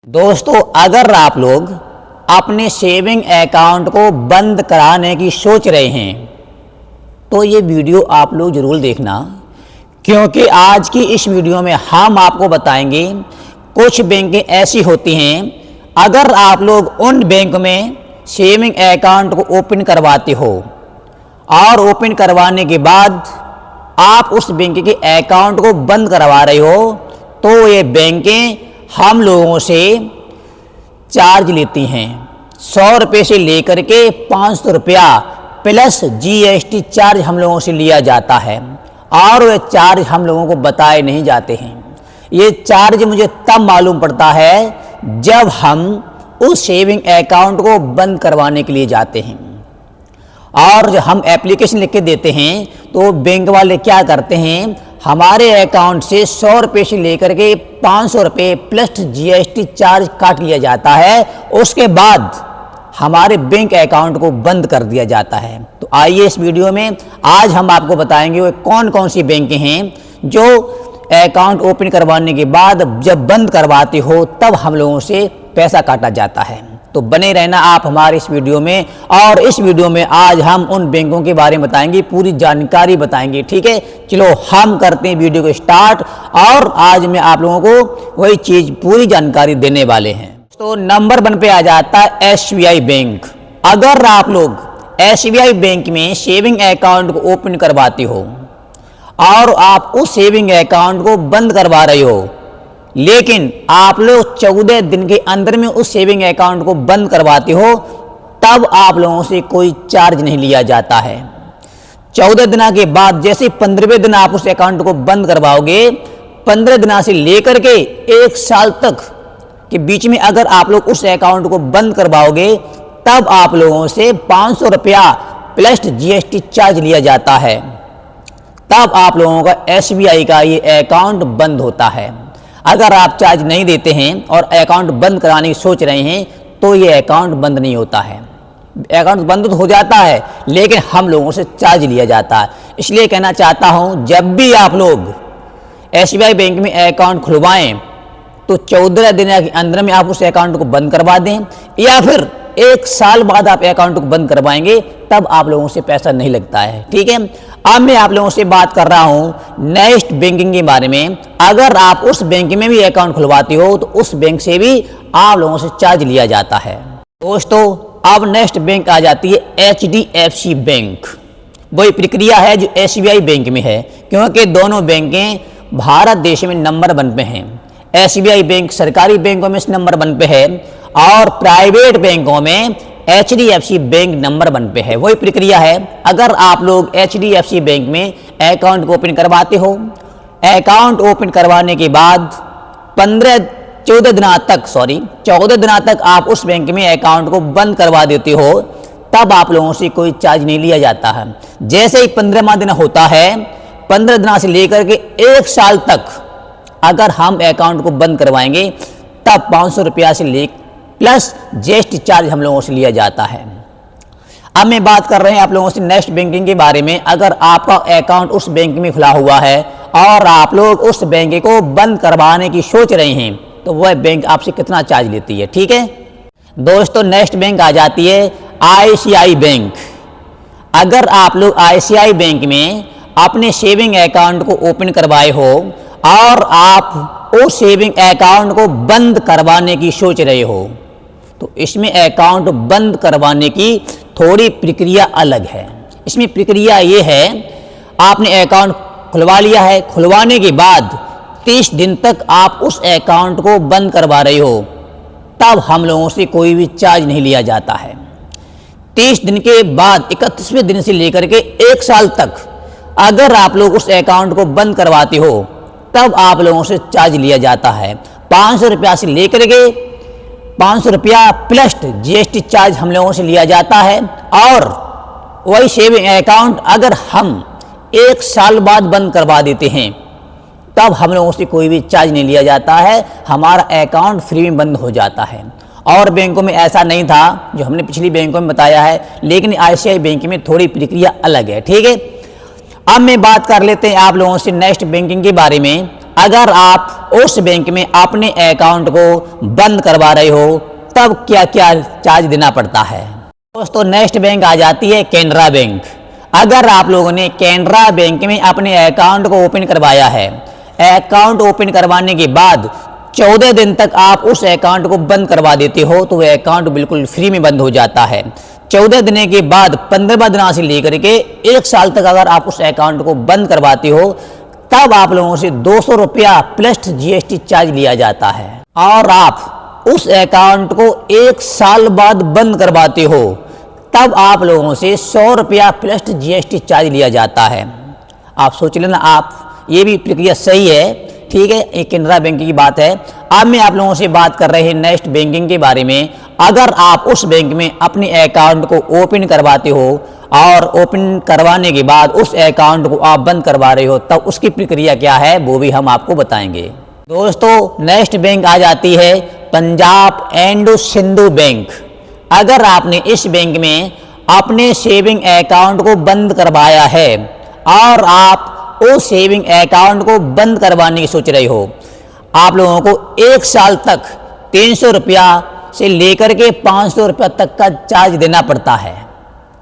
दोस्तों, अगर आप लोग अपने सेविंग अकाउंट को बंद कराने की सोच रहे हैं तो ये वीडियो आप लोग ज़रूर देखना, क्योंकि आज की इस वीडियो में हम आपको बताएंगे कुछ बैंकें ऐसी होती हैं, अगर आप लोग उन बैंक में सेविंग अकाउंट को ओपन करवाते हो और ओपन करवाने के बाद आप उस बैंक के अकाउंट को बंद करवा रहे हो तो ये बैंकें हम लोगों से चार्ज लेती हैं। 100 रुपये से लेकर के 500 रुपया प्लस GST चार्ज हम लोगों से लिया जाता है और ये चार्ज हम लोगों को बताए नहीं जाते हैं। ये चार्ज मुझे तब मालूम पड़ता है जब हम उस सेविंग अकाउंट को बंद करवाने के लिए जाते हैं और जब हम एप्लीकेशन लिख के देते हैं तो बैंक वाले क्या करते हैं, हमारे अकाउंट से 100 रुपये से लेकर के 500 रुपये प्लस GST चार्ज काट लिया जाता है। उसके बाद हमारे बैंक अकाउंट को बंद कर दिया जाता है। तो आइए इस वीडियो में आज हम आपको बताएंगे वो कौन कौन सी बैंकें हैं जो अकाउंट ओपन करवाने के बाद जब बंद करवाते हो तब हम लोगों से पैसा काटा जाता है। तो बने रहना आप हमारे इस वीडियो में, और इस वीडियो में आज हम उन बैंकों के बारे में बताएंगे, पूरी जानकारी बताएंगे। ठीक है, चलो हम करते हैं वीडियो को स्टार्ट और आज मैं आप लोगों को वही चीज़ पूरी जानकारी देने वाले हैं। तो नंबर 1 पे आ जाता है SBI बैंक। अगर आप लोग SBI बैंक में सेविंग अकाउंट को ओपन करवाते हो और आप उस सेविंग अकाउंट को बंद करवा रहे हो, लेकिन आप लोग 14 दिन के अंदर में उस सेविंग अकाउंट को बंद करवाते हो, तब आप लोगों से कोई चार्ज नहीं लिया जाता है। 14 दिन के बाद जैसे 15वें दिन आप उस अकाउंट को बंद करवाओगे, 15 दिन से लेकर के 1 साल तक के बीच में अगर आप लोग उस अकाउंट को बंद करवाओगे तब आप लोगों से 500 रुपया प्लस GST चार्ज लिया जाता है। तब आप लोगों का SBI का ये अकाउंट बंद होता है। अगर आप चार्ज नहीं देते हैं और अकाउंट बंद कराने की सोच रहे हैं तो ये अकाउंट बंद नहीं होता है। अकाउंट बंद तो हो जाता है लेकिन हम लोगों से चार्ज लिया जाता है। इसलिए कहना चाहता हूं, जब भी आप लोग SBI बैंक में अकाउंट खुलवाएं तो 14 दिन के अंदर में आप उस अकाउंट को बंद करवा दें, या फिर 1 साल बाद आप अकाउंट को बंद करवाएंगे तब आप लोगों से पैसा नहीं लगता है। ठीक है, अब मैं आप लोगों से बात कर रहा हूं नेक्स्ट बैंकिंग के बारे में। अगर आप उस बैंक में भी अकाउंट खुलवाते हो तो उस बैंक से भी आप लोगों से चार्ज लिया जाता है। दोस्तों, अब नेक्स्ट बैंक आ जाती है HDFC बैंक। वही प्रक्रिया है जो SBI बैंक में है, क्योंकि दोनों बैंकें भारत देश में नंबर 1 पे हैं। SBI बैंक सरकारी बैंकों में नंबर 1 पे है और प्राइवेट बैंकों में HDFC बैंक नंबर 1 पे है। वही प्रक्रिया है। अगर आप लोग HDFC बैंक में अकाउंट ओपन करवाते हो, अकाउंट ओपन करवाने के बाद 14 दिन तक आप उस बैंक में अकाउंट को बंद करवा देते हो, तब आप लोगों से कोई चार्ज नहीं लिया जाता है। जैसे ही 15वां दिन होता है, 15 दिन से लेकर के 1 साल तक अगर हम अकाउंट को बंद करवाएंगे तब 500 रुपया से ले प्लस GST चार्ज हम लोगों से लिया जाता है। अब मैं बात कर रहे हैं आप लोगों से नेक्स्ट बैंकिंग के बारे में। अगर आपका अकाउंट उस बैंक में खुला हुआ है और आप लोग उस बैंक को बंद करवाने की सोच रहे हैं तो वह बैंक आपसे कितना चार्ज लेती है। ठीक है दोस्तों, नेक्स्ट बैंक आ जाती है ICICI बैंक। अगर आप लोग ICICI बैंक में अपने सेविंग अकाउंट को ओपन करवाए हो और आप उस सेविंग अकाउंट को बंद करवाने की सोच रहे हो तो इसमें अकाउंट बंद करवाने की थोड़ी प्रक्रिया अलग है। इसमें प्रक्रिया ये है, आपने अकाउंट खुलवा लिया है, खुलवाने के बाद 30 दिन तक आप उस अकाउंट को बंद करवा रहे हो, तब हम लोगों से कोई भी चार्ज नहीं लिया जाता है। 30 दिन के बाद 31वें दिन से लेकर के 1 साल तक अगर आप लोग उस अकाउंट को बंद करवाते हो तब आप लोगों से चार्ज लिया जाता है। 500 रुपया से लेकर के 500 रुपया प्लस GST चार्ज हम लोगों से लिया जाता है। और वही सेविंग अकाउंट अगर हम 1 साल बाद बंद करवा देते हैं तब हम लोगों से कोई भी चार्ज नहीं लिया जाता है, हमारा अकाउंट फ्री में बंद हो जाता है। और बैंकों में ऐसा नहीं था जो हमने पिछली बैंकों में बताया है, लेकिन ICICI बैंक में थोड़ी प्रक्रिया अलग है। ठीक है, अब मैं बात कर लेते हैं आप लोगों से नेक्स्ट बैंकिंग के बारे में। अगर आप उस बैंक में अपने अकाउंट को बंद करवा रहे हो तब क्या क्या चार्ज देना पड़ता है। दोस्तों नेक्स्ट बैंक आ जाती है कैनरा बैंक। अगर आप लोगों ने कैनरा बैंक में अपने अकाउंट को ओपन करवाया है, अकाउंट ओपन करवाने के बाद 14 दिन तक आप उस अकाउंट को बंद करवा देते हो तो वह अकाउंट बिल्कुल फ्री में बंद हो जाता है। 14 दिन के बाद 15 दिन से लेकर के 1 साल तक अगर आप उस अकाउंट को बंद करवाते हो तब आप लोगों से 200 रुपया प्लस GST चार्ज लिया जाता है। और आप उस अकाउंट को 1 साल बाद बंद करवाते हो तब आप लोगों से 100 रुपया प्लस GST चार्ज लिया जाता है। आप सोच लेना, आप ये भी प्रक्रिया सही है, ठीक है। एक कैनरा बैंक की बात है। अब मैं आप लोगों से बात कर रहे हैं नेक्स्ट बैंकिंग के बारे में। अगर आप उस बैंक में अपने अकाउंट को ओपन करवाते हो और ओपन करवाने के बाद उस अकाउंट को आप बंद करवा रहे हो तब उसकी प्रक्रिया क्या है वो भी हम आपको बताएंगे। दोस्तों नेक्स्ट बैंक आ जाती है पंजाब एंड सिंधु बैंक। अगर आपने इस बैंक में अपने सेविंग अकाउंट को बंद करवाया है और आप उस सेविंग अकाउंट को बंद करवाने की सोच रहे हो, आप लोगों को 1 साल तक 300 रुपया से लेकर के 500 रुपया तक का चार्ज देना पड़ता है।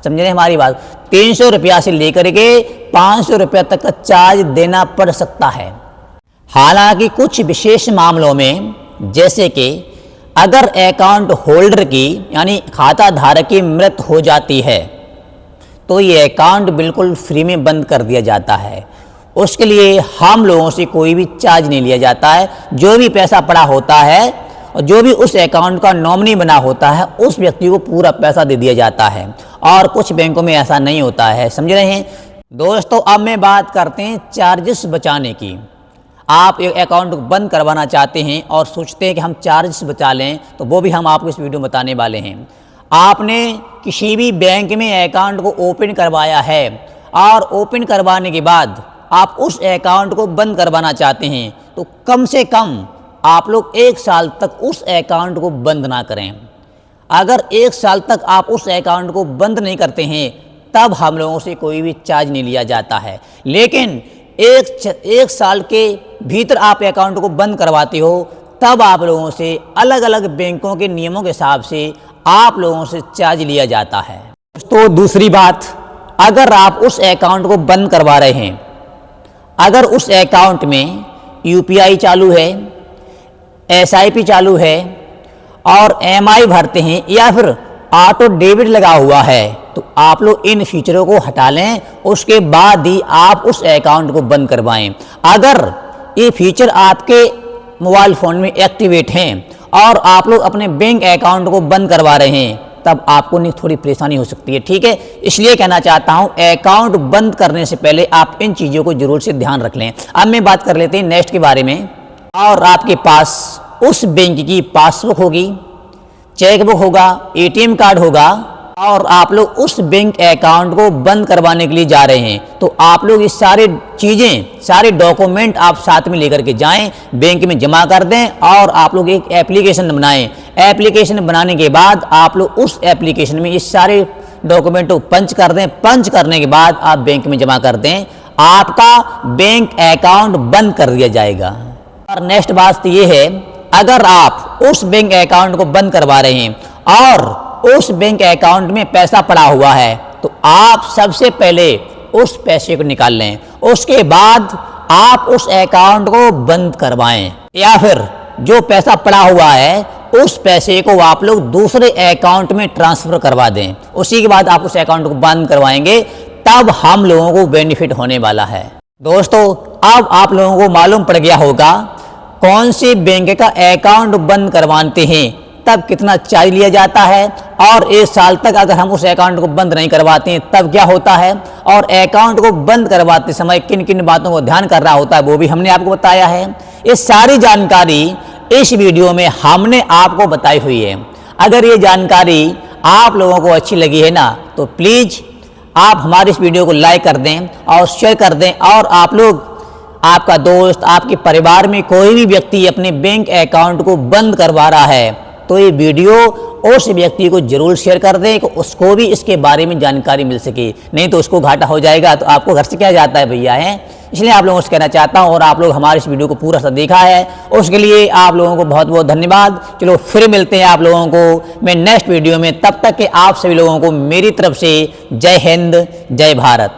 समझ रहे हमारी बात? 300 रुपया से लेकर के 500 रुपया तक का चार्ज देना पड़ सकता है। हालांकि कुछ विशेष मामलों में, जैसे कि अगर अकाउंट होल्डर की यानी खाता धारक की मृत्यु हो जाती है तो ये अकाउंट बिल्कुल फ्री में बंद कर दिया जाता है। उसके लिए हम लोगों से कोई भी चार्ज नहीं लिया जाता है। जो भी पैसा पड़ा होता है और जो भी उस अकाउंट का नॉमिनी बना होता है उस व्यक्ति को पूरा पैसा दे दिया जाता है। और कुछ बैंकों में ऐसा नहीं होता है, समझ रहे हैं दोस्तों। अब मैं बात करते हैं चार्जेस बचाने की। आप एक अकाउंट को बंद करवाना चाहते हैं और सोचते हैं कि हम चार्जेस बचा लें, तो वो भी हम आपको इस वीडियो में बताने वाले हैं। आपने किसी भी बैंक में अकाउंट को ओपन करवाया है और ओपन करवाने के बाद आप उस अकाउंट को बंद करवाना चाहते हैं तो कम से कम आप लोग 1 साल तक उस अकाउंट को बंद ना करें। अगर 1 साल तक आप उस अकाउंट को बंद नहीं करते हैं तब हम लोगों से कोई भी चार्ज नहीं लिया जाता है। लेकिन एक साल के भीतर आप अकाउंट को बंद करवाते हो तब आप लोगों से अलग अलग बैंकों के नियमों के हिसाब से आप लोगों से चार्ज लिया जाता है। तो दूसरी बात, अगर आप उस अकाउंट को बंद करवा रहे हैं, अगर उस अकाउंट में UPI चालू है, SIP चालू है और MI भरते हैं या फिर ऑटो डेबिट लगा हुआ है तो आप लोग इन फीचरों को हटा लें, उसके बाद ही आप उस अकाउंट को बंद करवाएं। अगर ये फीचर आपके मोबाइल फ़ोन में एक्टिवेट हैं और आप लोग अपने बैंक अकाउंट को बंद करवा रहे हैं तब आपको नहीं थोड़ी परेशानी हो सकती है, ठीक है। इसलिए कहना चाहता हूं अकाउंट बंद करने से पहले आप इन चीज़ों को जरूर से ध्यान रख लें। अब मैं बात कर लेते हैं नेक्स्ट के बारे में। और आपके पास उस बैंक की पासबुक होगी, चेकबुक होगा, ATM कार्ड होगा और आप लोग उस बैंक अकाउंट को बंद करवाने के लिए जा रहे हैं तो आप लोग ये सारे चीज़ें, सारे डॉक्यूमेंट आप साथ में लेकर के जाएं, बैंक में जमा कर दें और आप लोग एक एप्लीकेशन बनाएं। एप्लीकेशन बनाने के बाद आप लोग उस एप्लीकेशन में ये सारे डॉक्यूमेंट को पंच कर दें। पंच करने के बाद आप बैंक में जमा कर दें, आपका बैंक अकाउंट बंद कर दिया जाएगा। और नेक्स्ट बात ये है, अगर आप उस बैंक अकाउंट को बंद करवा रहे हैं और उस बैंक अकाउंट में पैसा पड़ा हुआ है तो आप सबसे पहले उस पैसे को निकाल लें, उसके बाद आप उस अकाउंट को बंद करवाएं। या फिर जो पैसा पड़ा हुआ है उस पैसे को आप लोग दूसरे अकाउंट में ट्रांसफर करवा दें, उसी के बाद आप उस अकाउंट को बंद करवाएंगे, तब हम लोगों को बेनिफिट होने वाला है। दोस्तों अब आप लोगों को मालूम पड़ गया होगा कौन सी बैंक का अकाउंट बंद करवाते हैं तब कितना चार्ज लिया जाता है और 1 साल तक अगर हम उस अकाउंट को बंद नहीं करवाते हैं तब क्या होता है, और अकाउंट को बंद करवाते समय किन किन बातों को ध्यान करना होता है वो भी हमने आपको बताया है। ये सारी जानकारी इस वीडियो में हमने आपको बताई हुई है। अगर ये जानकारी आप लोगों को अच्छी लगी है ना तो प्लीज़ आप हमारे इस वीडियो को लाइक कर दें और शेयर कर दें। और आप लोग, आपका दोस्त, आपके परिवार में कोई भी व्यक्ति अपने बैंक अकाउंट को बंद करवा रहा है तो ये वीडियो उस व्यक्ति को जरूर शेयर कर दें कि उसको भी इसके बारे में जानकारी मिल सके, नहीं तो उसको घाटा हो जाएगा। तो आपको घर से क्या जाता है भैया, है इसलिए आप लोगों से कहना चाहता हूँ, और आप लोग हमारे इस वीडियो को पूरा सा देखा है उसके लिए आप लोगों को बहुत बहुत धन्यवाद। चलो फिर मिलते हैं आप लोगों को मैं नेक्स्ट वीडियो में, तब तक के आप सभी लोगों को मेरी तरफ से जय हिंद, जय भारत।